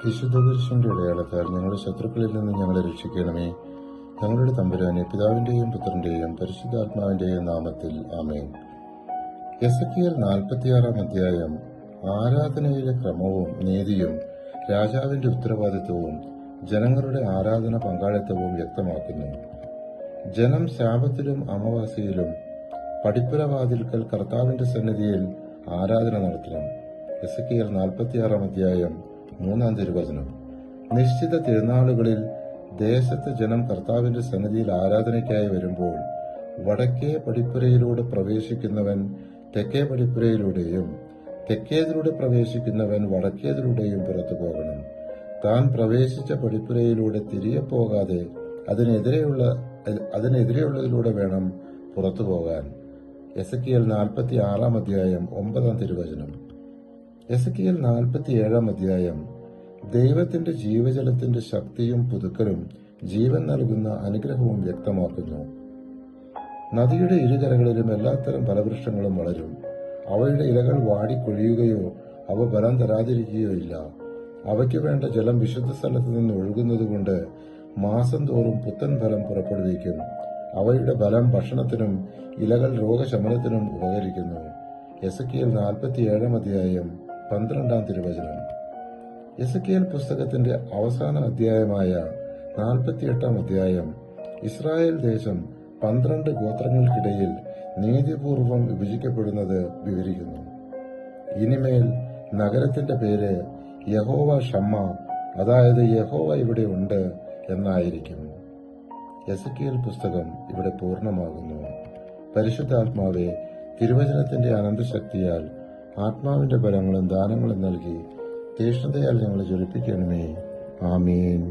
വിശുദ്ധ പുരുഷന്റെ ഇടയാളത്താൽ ഞങ്ങളുടെ ശത്രുക്കളിൽ നിന്ന് ഞങ്ങളെ രക്ഷിക്കണമേ. ഞങ്ങളുടെ തമ്പുരാനെ, പിതാവിന്റെയും പുത്രന്റെയും പരിശുദ്ധാത്മാവിന്റെയും നാമത്തിൽ ആമേൻ. എസെക്കിയേൽ 46 അധ്യായം ആരാധനയിലെ ക്രമവും നീതിയും രാജാവിന്റെ ഉത്തരവാദിത്വവും ജനങ്ങളുടെ ആരാധന പങ്കാളിത്തവും വ്യക്തമാക്കുന്നു. ജനം ശാബത്തിലും അമാവാസിയിലും പടിപ്പുരവാതിൽക്കൽ കർത്താവിന്റെ സന്നിധിയിൽ ആരാധന നടത്തണം. എസെക്കിയേൽ 46 അധ്യായം 3 തിരുവചനം. നിശ്ചിത തിരുനാളുകളിൽ ദേശത്ത് ജനം കർത്താവിന്റെ സന്നിധിയിൽ ആരാധനയ്ക്കായി വരുമ്പോൾ വടക്കേ പടിപ്പുരയിലൂടെ പ്രവേശിക്കുന്നവൻ തെക്കേ പടിപ്പുരയിലൂടെയും തെക്കേതിലൂടെ പ്രവേശിക്കുന്നവൻ വടക്കേതിലൂടെയും പുറത്തു പോകണം. താൻ പ്രവേശിച്ച പടിപ്പുരയിലൂടെ തിരികെ പോകാതെ അതിനെതിരെയുള്ളതിലൂടെ വേണം പുറത്തു പോകാൻ. എസെക്കിയേൽ 46 അധ്യായം 9 തിരുവചനം. എസെക്കിയേൽ 47 അധ്യായം ദൈവത്തിന്റെ ജീവജലത്തിന്റെ ശക്തിയും പുതുക്കലും ജീവൻ നൽകുന്ന അനുഗ്രഹവും വ്യക്തമാക്കുന്നു. നദിയുടെ ഇരുകരകളിലും എല്ലാത്തരം ഫലവൃക്ഷങ്ങളും വളരും. അവയുടെ ഇലകൾ വാടിക്കൊഴിയുകയോ അവ ബലം തരാതിരിക്കുകയോ ഇല്ല. അവയ്ക്ക് വേണ്ട ജലം വിശുദ്ധ സ്ഥലത്ത് നിന്ന് ഒഴുകുന്നതുകൊണ്ട് മാസം തോറും പുത്തൻ ഫലം പുറപ്പെടുവിക്കും. അവയുടെ ബലം ഭക്ഷണത്തിനും ഇലകൾ രോഗശമനത്തിനും ഉപകരിക്കുന്നു. എസെക്കിയേൽ 47 അധ്യായം 12 തിരുവചനം. എസെക്കിയേൽ പുസ്തകത്തിന്റെ അവസാന അധ്യായമായ 48 അധ്യായം ഇസ്രായേൽ ദേശം 12 ഗോത്രങ്ങൾക്കിടയിൽ നീതിപൂർവം വിഭജിക്കപ്പെടുന്നത് വിവരിക്കുന്നു. ഇനിമേൽ നഗരത്തിന്റെ പേര് യഹോവ ഷമ്മ, അതായത് യഹോവ ഇവിടെ ഉണ്ട് എന്നായിരിക്കും. എസെക്കിയേൽ പുസ്തകം ഇവിടെ പൂർണ്ണമാകുന്നു. പരിശുദ്ധാത്മാവെ, തിരുവചനത്തിന്റെ അനന്തശക്തിയാൽ ആത്മാവിന്റെ ബലങ്ങളും ദാനങ്ങളും നൽകി തീഷ്ണതയാൽ ഞങ്ങളെ ജ്വലിപ്പിക്കണമേ. ആമീൻ.